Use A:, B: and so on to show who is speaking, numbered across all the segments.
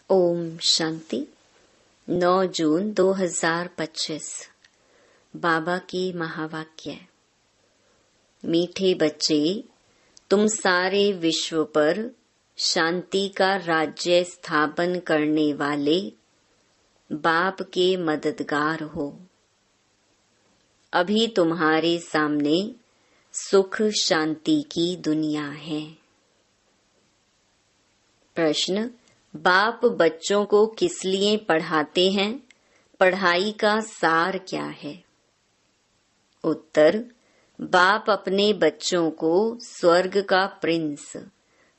A: ओम शांति। 9 जून 2025 बाबा की महावाक्य। मीठे बच्चे, तुम सारे विश्व पर शांति का राज्य स्थापन करने वाले बाप के मददगार हो। अभी तुम्हारे सामने सुख शांति की दुनिया है। प्रश्न: बाप बच्चों को किस लिए पढ़ाते हैं? पढ़ाई का सार क्या है? उत्तर: बाप अपने बच्चों को स्वर्ग का प्रिंस,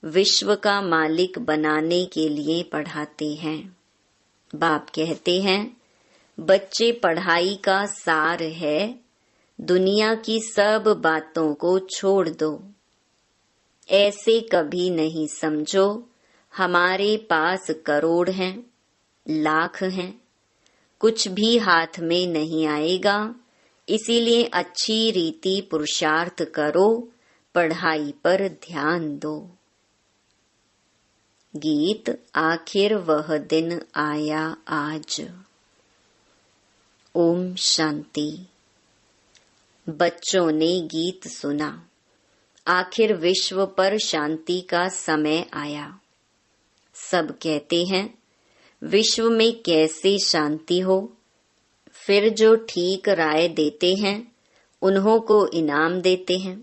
A: विश्व का मालिक बनाने के लिए पढ़ाते हैं। बाप कहते हैं, बच्चे, पढ़ाई का सार है दुनिया की सब बातों को छोड़ दो। ऐसे कभी नहीं समझो हमारे पास करोड़ हैं, लाख हैं, कुछ भी हाथ में नहीं आएगा, इसीलिए अच्छी रीति पुरुषार्थ करो, पढ़ाई पर ध्यान दो। गीत: आखिर वह दिन आया आज। ओम शांति। बच्चों ने गीत सुना। आखिर विश्व पर शांति का समय आया। सब कहते हैं, विश्व में कैसे शांति हो? फिर जो ठीक राय देते हैं उन्हों को इनाम देते हैं।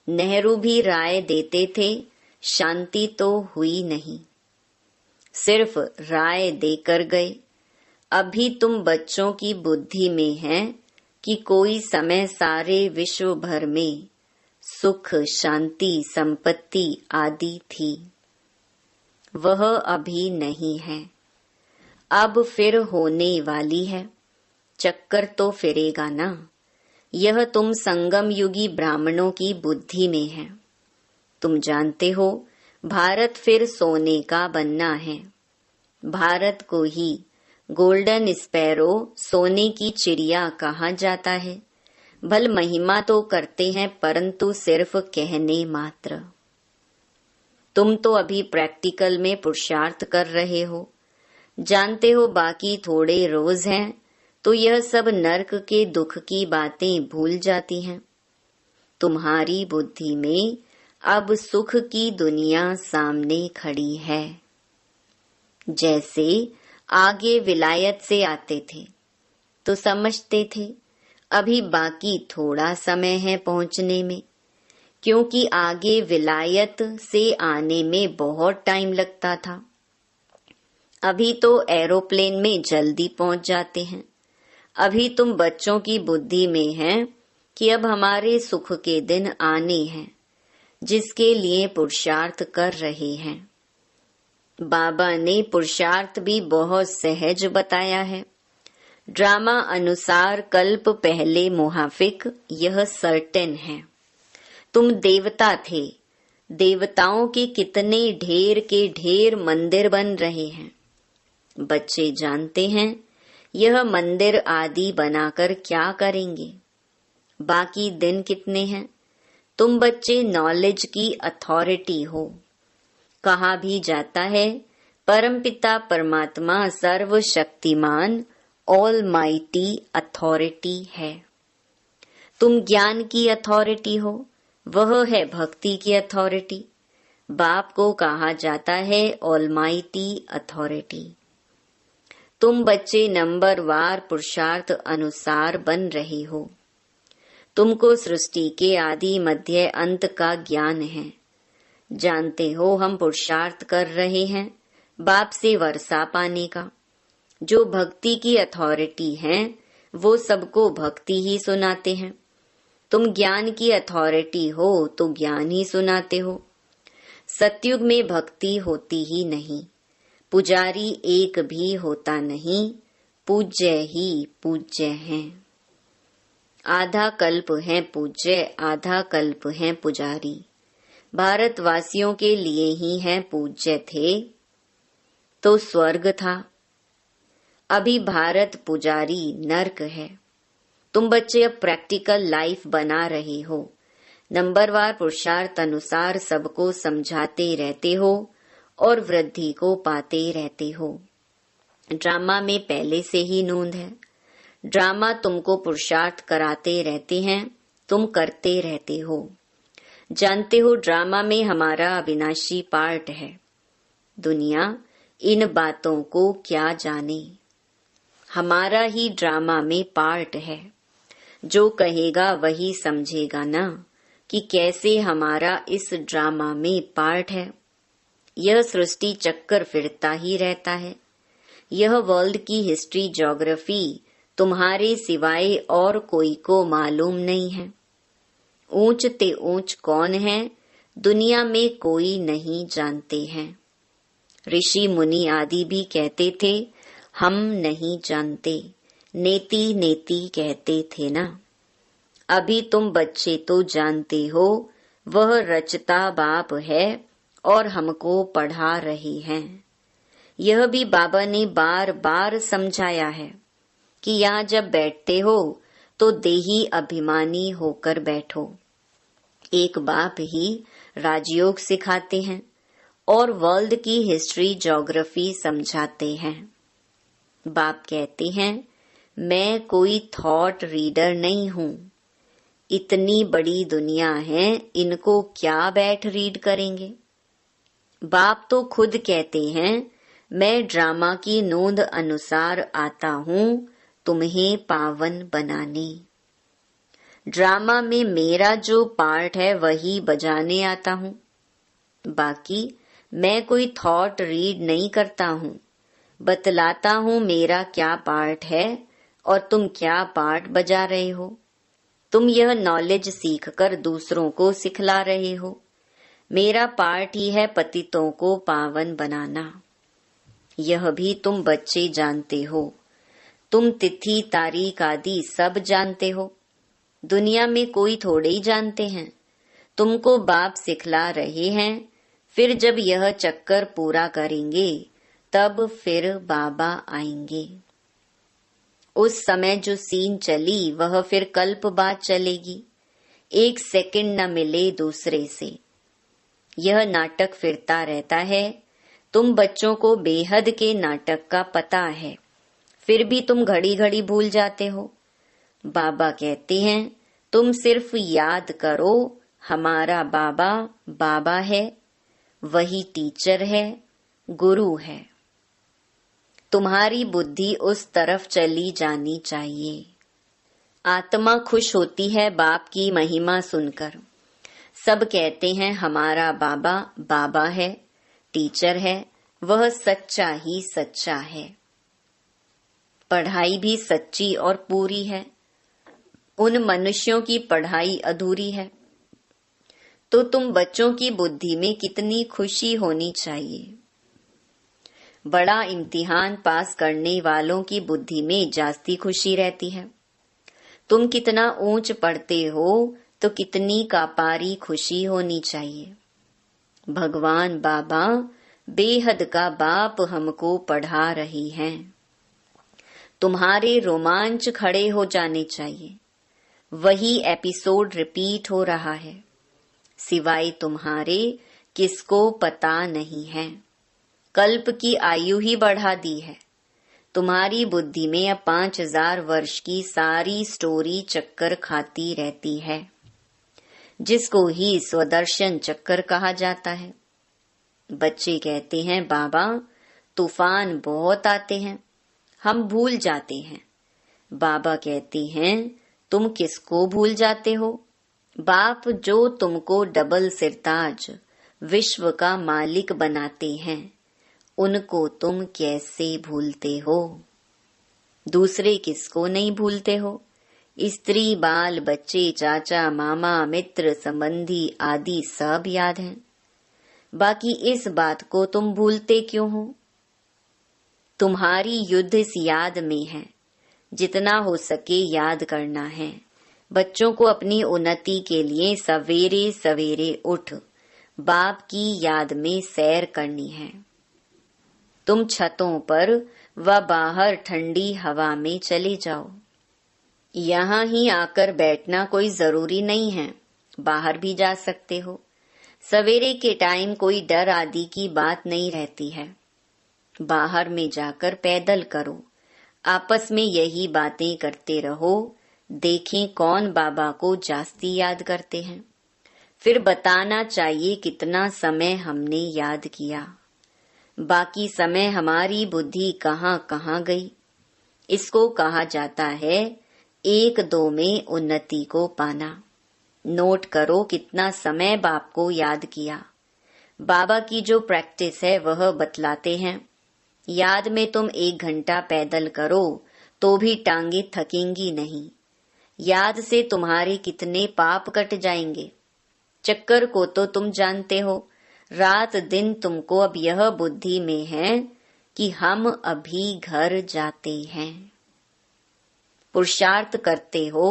A: नेहरू भी राय देते थे, शांति तो हुई नहीं, सिर्फ राय देकर गए। अभी तुम बच्चों की बुद्धि में है कि कोई समय सारे विश्व भर में सुख, शांति, संपत्ति आदि थी। वह अभी नहीं है, अब फिर होने वाली है। चक्कर तो फिरेगा ना। यह तुम संगम युगी ब्राह्मणों की बुद्धि में है। तुम जानते हो, भारत फिर सोने का बनना है। भारत को ही गोल्डन स्पैरो, सोने की चिड़िया कहा जाता है। भल महिमा तो करते हैं, परंतु सिर्फ कहने मात्र। तुम तो अभी प्रैक्टिकल में पुरुषार्थ कर रहे हो। जानते हो बाकी थोड़े रोज हैं तो यह सब नरक के दुख की बातें भूल जाती हैं। तुम्हारी बुद्धि में अब सुख की दुनिया सामने खड़ी है। जैसे आगे विलायत से आते थे तो समझते थे अभी बाकी थोड़ा समय है पहुंचने में, क्योंकि आगे विलायत से आने में बहुत टाइम लगता था। अभी तो एरोप्लेन में जल्दी पहुंच जाते हैं। अभी तुम बच्चों की बुद्धि में है कि अब हमारे सुख के दिन आने हैं, जिसके लिए पुरुषार्थ कर रहे हैं। बाबा ने पुरुषार्थ भी बहुत सहज बताया है। ड्रामा अनुसार कल्प पहले मुहाफिक, यह सर्टेन है। तुम देवता थे। देवताओं के कितने ढेर के ढेर मंदिर बन रहे हैं। बच्चे जानते हैं यह मंदिर आदि बनाकर क्या करेंगे। बाकी दिन कितने हैं। तुम बच्चे नॉलेज की अथॉरिटी हो। कहा भी जाता है, परमपिता परमात्मा सर्वशक्तिमान ऑल माइटी अथॉरिटी है। तुम ज्ञान की अथॉरिटी हो, वह है भक्ति की अथॉरिटी। बाप को कहा जाता है ऑलमाइटी अथॉरिटी। तुम बच्चे नंबरवार पुरुषार्थ अनुसार बन रहे हो। तुमको सृष्टि के आदि मध्य अंत का ज्ञान है। जानते हो हम पुरुषार्थ कर रहे हैं बाप से वर्षा पाने का। जो भक्ति की अथॉरिटी हैं वो सबको भक्ति ही सुनाते हैं। तुम ज्ञान की अथॉरिटी हो तो ज्ञान ही सुनाते हो। सतयुग में भक्ति होती ही नहीं। पुजारी एक भी होता नहीं, पूज्य ही पूज्य हैं। आधा कल्प है पूज्य, आधा कल्प है पुजारी। भारतवासियों के लिए ही है पूज्य थे तो स्वर्ग था। अभी भारत पुजारी नरक है। तुम बच्चे अब प्रैक्टिकल लाइफ बना रहे हो। नंबरवार पुरुषार्थ अनुसार सबको समझाते रहते हो और वृद्धि को पाते रहते हो। ड्रामा में पहले से ही नोंद है। ड्रामा तुमको पुरुषार्थ कराते रहते हैं, तुम करते रहते हो। जानते हो ड्रामा में हमारा अविनाशी पार्ट है। दुनिया इन बातों को क्या जाने, हमारा ही ड्रामा में पार्ट है। जो कहेगा वही समझेगा ना कि कैसे हमारा इस ड्रामा में पार्ट है। यह सृष्टि चक्कर फिरता ही रहता है। यह वर्ल्ड की हिस्ट्री ज्योग्राफी तुम्हारे सिवाय और कोई को मालूम नहीं है। ऊंच ते ऊंच कौन है दुनिया में कोई नहीं जानते हैं। ऋषि मुनि आदि भी कहते थे हम नहीं जानते, नेति नेति कहते थे ना। अभी तुम बच्चे तो जानते हो वह रचता बाप है और हमको पढ़ा रहे हैं। यह भी बाबा ने बार बार समझाया है कि यहाँ जब बैठते हो तो देही अभिमानी होकर बैठो। एक बाप ही राजयोग सिखाते हैं और वर्ल्ड की हिस्ट्री ज्योग्राफी समझाते हैं। बाप कहते हैं मैं कोई थॉट रीडर नहीं हूँ। इतनी बड़ी दुनिया है, इनको क्या बैठ रीड करेंगे। बाप तो खुद कहते हैं मैं ड्रामा की नोंद अनुसार आता हूँ तुम्हें पावन बनाने। ड्रामा में मेरा जो पार्ट है वही बजाने आता हूँ। बाकी मैं कोई थॉट रीड नहीं करता हूँ, बतलाता हूँ मेरा क्या पार्ट है और तुम क्या पार्ट बजा रहे हो। तुम यह नॉलेज सीखकर दूसरों को सिखला रहे हो। मेरा पार्ट ही है पतितों को पावन बनाना। यह भी तुम बच्चे जानते हो। तुम तिथि तारीख आदि सब जानते हो। दुनिया में कोई थोड़े ही जानते हैं। तुमको बाप सिखला रहे हैं। फिर जब यह चक्कर पूरा करेंगे तब फिर बाबा आएंगे। उस समय जो सीन चली वह फिर कल्प बाद चलेगी। एक सेकंड न मिले दूसरे से। यह नाटक फिरता रहता है। तुम बच्चों को बेहद के नाटक का पता है, फिर भी तुम घड़ी घड़ी भूल जाते हो। बाबा कहते हैं तुम सिर्फ याद करो हमारा बाबा बाबा है, वही टीचर है, गुरु है। तुम्हारी बुद्धि उस तरफ चली जानी चाहिए। आत्मा खुश होती है बाप की महिमा सुनकर। सब कहते हैं हमारा बाबा बाबा है, टीचर है, वह सच्चा ही सच्चा है। पढ़ाई भी सच्ची और पूरी है। उन मनुष्यों की पढ़ाई अधूरी है। तो तुम बच्चों की बुद्धि में कितनी खुशी होनी चाहिए। बड़ा इम्तिहान पास करने वालों की बुद्धि में जास्ती खुशी रहती है। तुम कितना ऊंच पढ़ते हो तो कितनी कापारी खुशी होनी चाहिए। भगवान बाबा बेहद का बाप हमको पढ़ा रही हैं। तुम्हारे रोमांच खड़े हो जाने चाहिए। वही एपिसोड रिपीट हो रहा है। सिवाय तुम्हारे किसको पता नहीं है। कल्प की आयु ही बढ़ा दी है। तुम्हारी बुद्धि में अब 5000 वर्ष की सारी स्टोरी चक्कर खाती रहती है, जिसको ही स्वदर्शन चक्कर कहा जाता है। बच्चे कहते हैं बाबा तूफान बहुत आते हैं, हम भूल जाते हैं। बाबा कहते हैं तुम किसको भूल जाते हो। बाप जो तुमको डबल सिरताज विश्व का मालिक बनाते हैं, उनको तुम कैसे भूलते हो। दूसरे किसको नहीं भूलते हो। स्त्री बाल बच्चे चाचा मामा मित्र संबंधी आदि सब याद हैं। बाकी इस बात को तुम भूलते क्यों हो। तुम्हारी युद्ध इस याद में है। जितना हो सके याद करना है। बच्चों को अपनी उन्नति के लिए सवेरे सवेरे उठ बाप की याद में सैर करनी है। तुम छतों पर व बाहर ठंडी हवा में चले जाओ। यहाँ ही आकर बैठना कोई जरूरी नहीं है, बाहर भी जा सकते हो। सवेरे के टाइम कोई डर आदि की बात नहीं रहती है। बाहर में जाकर पैदल करो, आपस में यही बातें करते रहो, देखें कौन बाबा को जास्ती याद करते हैं। फिर बताना चाहिए कितना समय हमने याद किया, बाकी समय हमारी बुद्धि कहाँ कहाँ गई। इसको कहा जाता है 1-2 में उन्नति को पाना। नोट करो कितना समय बाप को याद किया। बाबा की जो प्रैक्टिस है वह बतलाते हैं। याद में तुम 1 घंटा पैदल करो तो भी टांगे थकेंगी नहीं। याद से तुम्हारे कितने पाप कट जाएंगे। चक्कर को तो तुम जानते हो। रात दिन तुमको अब यह बुद्धि में है कि हम अभी घर जाते हैं। पुरुषार्थ करते हो।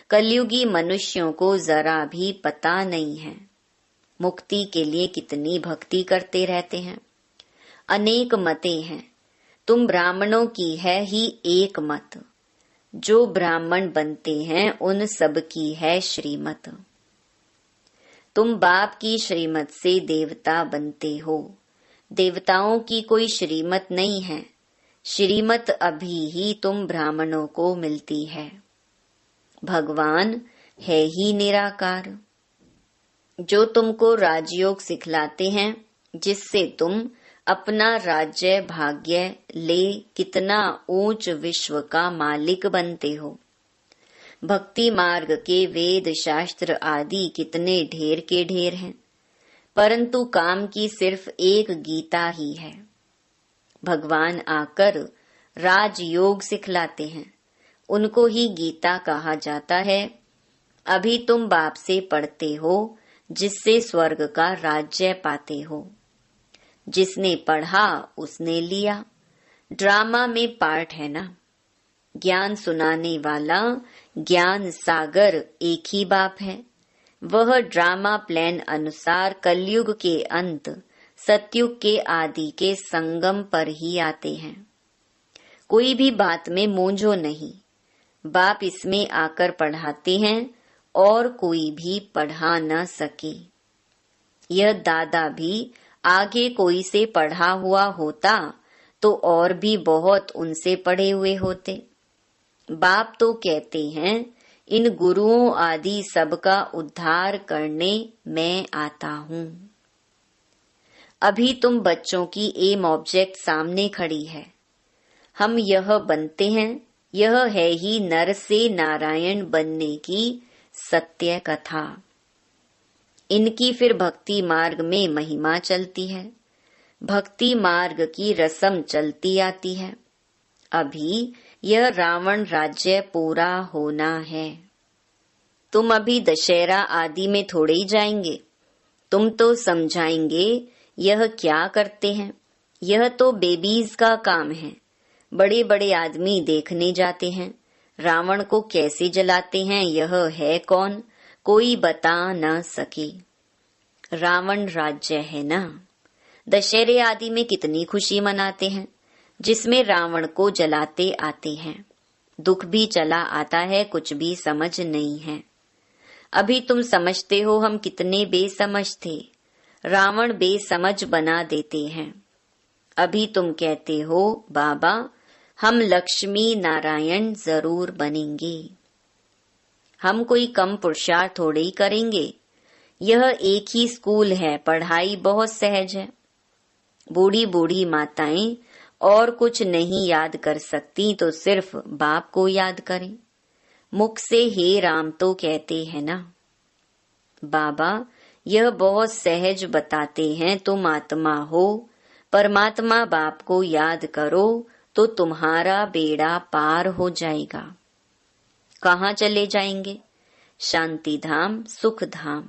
A: कलयुगी मनुष्यों को जरा भी पता नहीं है। मुक्ति के लिए कितनी भक्ति करते रहते हैं। अनेक मतें हैं, तुम ब्राह्मणों की है ही एक मत। जो ब्राह्मण बनते हैं उन सब की है श्रीमत। तुम बाप की श्रीमत से देवता बनते हो। देवताओं की कोई श्रीमत नहीं है। श्रीमत अभी ही तुम ब्राह्मणों को मिलती है। भगवान है ही निराकार। जो तुमको राजयोग सिखलाते हैं, जिससे तुम अपना राज्य भाग्य ले कितना ऊंच विश्व का मालिक बनते हो। भक्ति मार्ग के वेद शास्त्र आदि कितने ढेर के ढेर हैं, परंतु काम की सिर्फ एक गीता ही है। भगवान आकर राजयोग सिखलाते हैं, उनको ही गीता कहा जाता है। अभी तुम बाप से पढ़ते हो, जिससे स्वर्ग का राज्य पाते हो। जिसने पढ़ा उसने लिया। ड्रामा में पार्ट है ना। ज्ञान सुनाने वाला ज्ञान सागर एक ही बाप है। वह ड्रामा प्लान अनुसार कलयुग के अंत, सतयुग के आदि के संगम पर ही आते हैं। कोई भी बात में मूंझो नहीं। बाप इसमें आकर पढ़ाते हैं और कोई भी पढ़ा न सके। यह दादा भी आगे कोई से पढ़ा हुआ होता तो और भी बहुत उनसे पढ़े हुए होते। बाप तो कहते हैं इन गुरुओं आदि सबका उद्धार करने मैं आता हूँ। अभी तुम बच्चों की एम ऑब्जेक्ट सामने खड़ी है। हम यह बनते हैं। यह है ही नर से नारायण बनने की सत्य कथा। इनकी फिर भक्ति मार्ग में महिमा चलती है। भक्ति मार्ग की रस्म चलती आती है। अभी यह रावण राज्य पूरा होना है। तुम अभी दशहरा आदि में थोड़े ही जाएंगे। तुम तो समझाएंगे यह क्या करते हैं। यह तो बेबीज का काम है। बड़े बड़े आदमी देखने जाते हैं। रावण को कैसे जलाते हैं यह है कौन, कोई बता न सके। रावण राज्य है ना। दशहरे आदि में कितनी खुशी मनाते हैं, जिसमें रावण को जलाते आते हैं। दुख भी चला आता है, कुछ भी समझ नहीं है। अभी तुम समझते हो हम कितने बेसमझ थे। रावण बेसमझ बना देते हैं। अभी तुम कहते हो बाबा हम लक्ष्मी नारायण जरूर बनेंगे। हम कोई कम पुरुषार्थ थोड़े ही करेंगे। यह एक ही स्कूल है, पढ़ाई बहुत सहज है। बूढ़ी बूढ़ी माताएं और कुछ नहीं याद कर सकती तो सिर्फ बाप को याद करें। मुख से हे राम तो कहते हैं ना। बाबा यह बहुत सहज बताते हैं। तुम आत्मा हो, परमात्मा बाप को याद करो तो तुम्हारा बेड़ा पार हो जाएगा। कहाँ चले जाएंगे? शांति धाम, सुख धाम।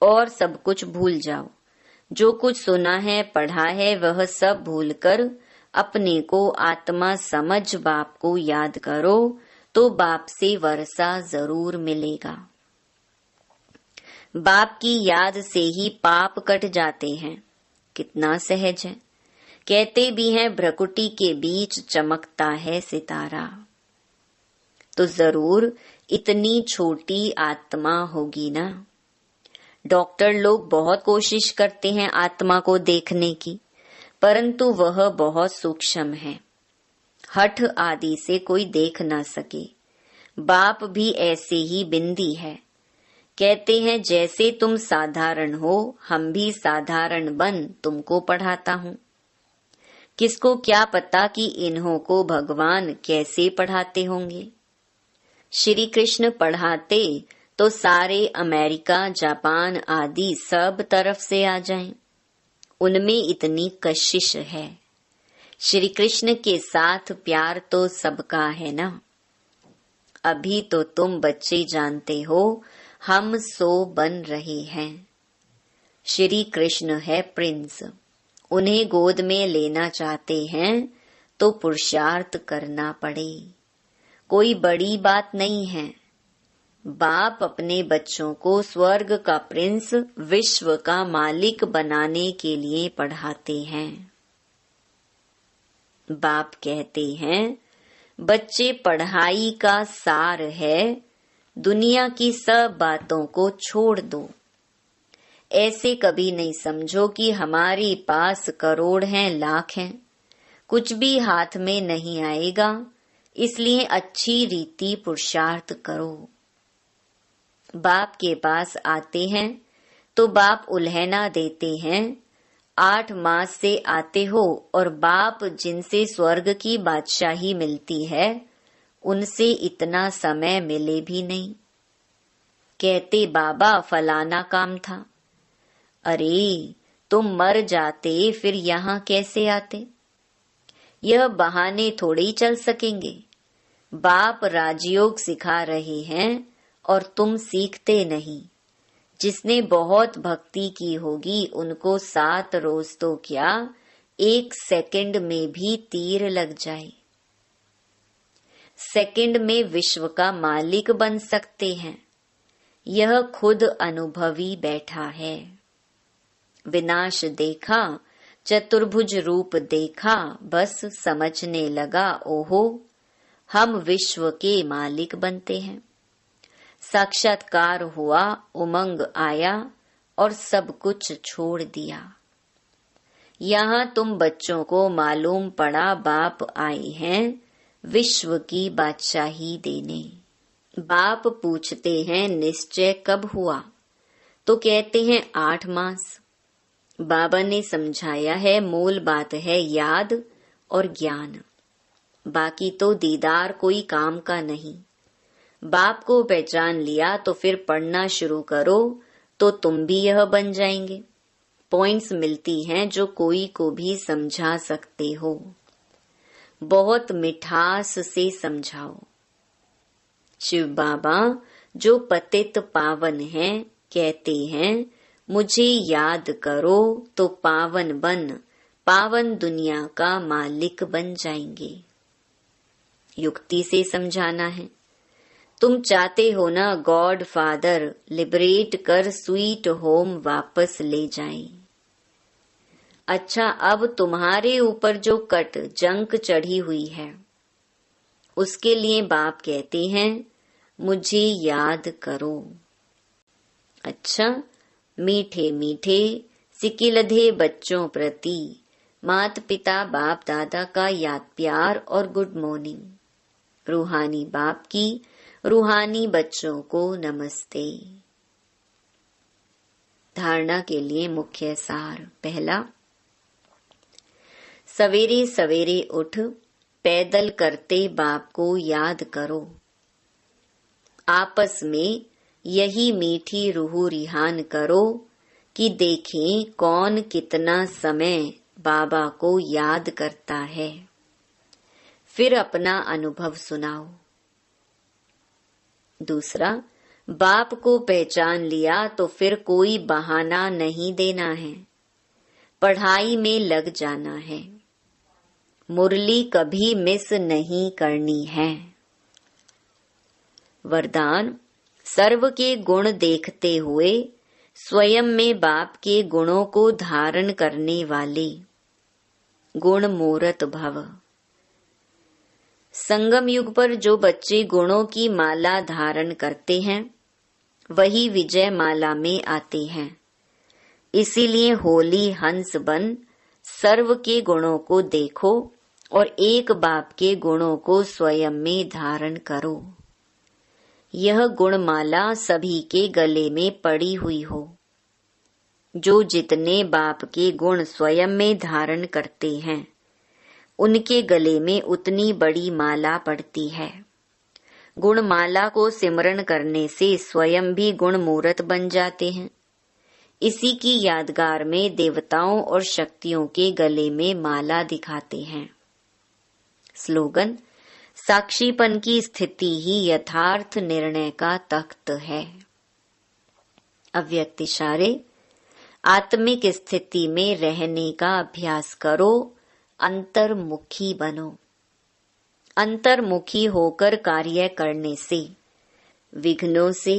A: और सब कुछ भूल जाओ। जो कुछ सुना है, पढ़ा है, वह सब भूलकर अपने को आत्मा समझ बाप को याद करो तो बाप से वर्षा जरूर मिलेगा। बाप की याद से ही पाप कट जाते हैं। कितना सहज है। कहते भी हैं भ्रकुटी के बीच चमकता है सितारा। तो जरूर इतनी छोटी आत्मा होगी ना। डॉक्टर लोग बहुत कोशिश करते हैं आत्मा को देखने की, परंतु वह बहुत सूक्ष्म है, हठ आदि से कोई देख ना सके। बाप भी ऐसे ही बिंदी है। कहते हैं जैसे तुम साधारण हो, हम भी साधारण बन तुमको पढ़ाता हूँ। किसको क्या पता कि इन्हों को भगवान कैसे पढ़ाते होंगे। श्री कृष्ण पढ़ाते तो सारे अमेरिका, जापान आदि सब तरफ से आ जाएं। उनमें इतनी कशिश है। श्री कृष्ण के साथ प्यार तो सबका है ना। अभी तो तुम बच्चे जानते हो, हम सो बन रहे हैं। श्री कृष्ण है प्रिंस, उन्हें गोद में लेना चाहते हैं तो पुरुषार्थ करना पड़े। कोई बड़ी बात नहीं है। बाप अपने बच्चों को स्वर्ग का प्रिंस, विश्व का मालिक बनाने के लिए पढ़ाते हैं। बाप कहते हैं बच्चे, पढ़ाई का सार है, दुनिया की सब बातों को छोड़ दो। ऐसे कभी नहीं समझो कि हमारे पास करोड़ हैं, लाख हैं, कुछ भी हाथ में नहीं आएगा। इसलिए अच्छी रीति पुरुषार्थ करो। बाप के पास आते हैं तो बाप उल्हना देते हैं। 8 मास से आते हो और बाप जिनसे स्वर्ग की बादशाही मिलती है, उनसे इतना समय मिले भी नहीं। कहते बाबा फलाना काम था। अरे तुम मर जाते फिर यहाँ कैसे आते? यह बहाने थोड़े ही चल सकेंगे। बाप राजयोग सिखा रहे हैं और तुम सीखते नहीं। जिसने बहुत भक्ति की होगी उनको 7 रोज तो क्या, 1 सेकंड में भी तीर लग जाए। सेकंड में विश्व का मालिक बन सकते हैं। यह खुद अनुभवी बैठा है। विनाश देखा, चतुर्भुज रूप देखा, बस समझने लगा, ओहो हम विश्व के मालिक बनते हैं। साक्षात्कार हुआ, उमंग आया और सब कुछ छोड़ दिया। यहाँ तुम बच्चों को मालूम पड़ा बाप आए हैं विश्व की बादशाही देने। बाप पूछते हैं निश्चय कब हुआ? तो कहते हैं 8 मास। बाबा ने समझाया है मूल बात है याद और ज्ञान, बाकी तो दीदार कोई काम का नहीं। बाप को पहचान लिया तो फिर पढ़ना शुरू करो तो तुम भी यह बन जाएंगे। पॉइंट्स मिलती हैं जो कोई को भी समझा सकते हो। बहुत मिठास से समझाओ। शिव बाबा जो पतित पावन हैं कहते हैं मुझे याद करो तो पावन बन, पावन दुनिया का मालिक बन जाएंगे। युक्ति से समझाना है। तुम चाहते हो ना गॉड फादर लिबरेट कर स्वीट होम वापस ले जाए। अच्छा, अब तुम्हारे ऊपर जो कट जंक चढ़ी हुई है उसके लिए बाप कहते हैं मुझे याद करो। अच्छा, मीठे मीठे सिकिलधे बच्चों प्रति माता पिता बाप दादा का याद प्यार और गुड मॉर्निंग। रूहानी बाप की रूहानी बच्चों को नमस्ते। धारणा के लिए मुख्य सार। पहला, सवेरे सवेरे उठ पैदल करते बाप को याद करो। आपस में यही मीठी रूह रिहान करो कि देखें कौन कितना समय बाबा को याद करता है। फिर अपना अनुभव सुनाओ। दूसरा, बाप को पहचान लिया तो फिर कोई बहाना नहीं देना है, पढ़ाई में लग जाना है। मुरली कभी मिस नहीं करनी है। वरदान, सर्व के गुण देखते हुए स्वयं में बाप के गुणों को धारण करने वाले गुण मूरत भव। संगम युग पर जो बच्चे गुणों की माला धारण करते हैं वही विजय माला में आते हैं। इसीलिए होली हंस बन सर्व के गुणों को देखो और एक बाप के गुणों को स्वयं में धारण करो। यह गुणमाला सभी के गले में पड़ी हुई हो। जो जितने बाप के गुण स्वयं में धारण करते हैं उनके गले में उतनी बड़ी माला पड़ती है। गुणमाला को सिमरण करने से स्वयं भी गुण मूर्त बन जाते हैं। इसी की यादगार में देवताओं और शक्तियों के गले में माला दिखाते हैं। स्लोगन: साक्षीपन की स्थिति ही यथार्थ निर्णय का तख्त है। अव्यक्त इशारे: आत्मिक स्थिति में रहने का अभ्यास करो, अंतर्मुखी बनो। अंतर्मुखी होकर कार्य करने से विघ्नों से,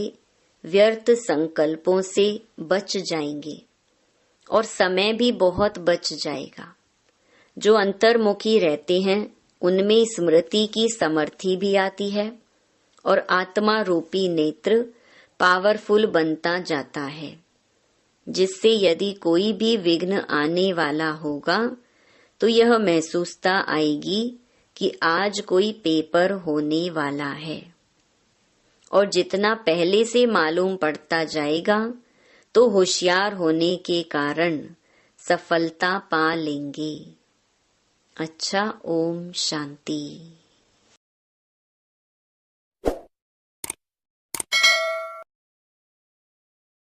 A: व्यर्थ संकल्पों से बच जाएंगे और समय भी बहुत बच जाएगा। जो अंतर्मुखी रहते हैं उनमें स्मृति की समर्थि भी आती है और आत्मा रूपी नेत्र पावरफुल बनता जाता है, जिससे यदि कोई भी विघ्न आने वाला होगा तो यह महसूसता आएगी कि आज कोई पेपर होने वाला है। और जितना पहले से मालूम पड़ता जाएगा तो होशियार होने के कारण सफलता पा लेंगे। अच्छा, ओम शांति।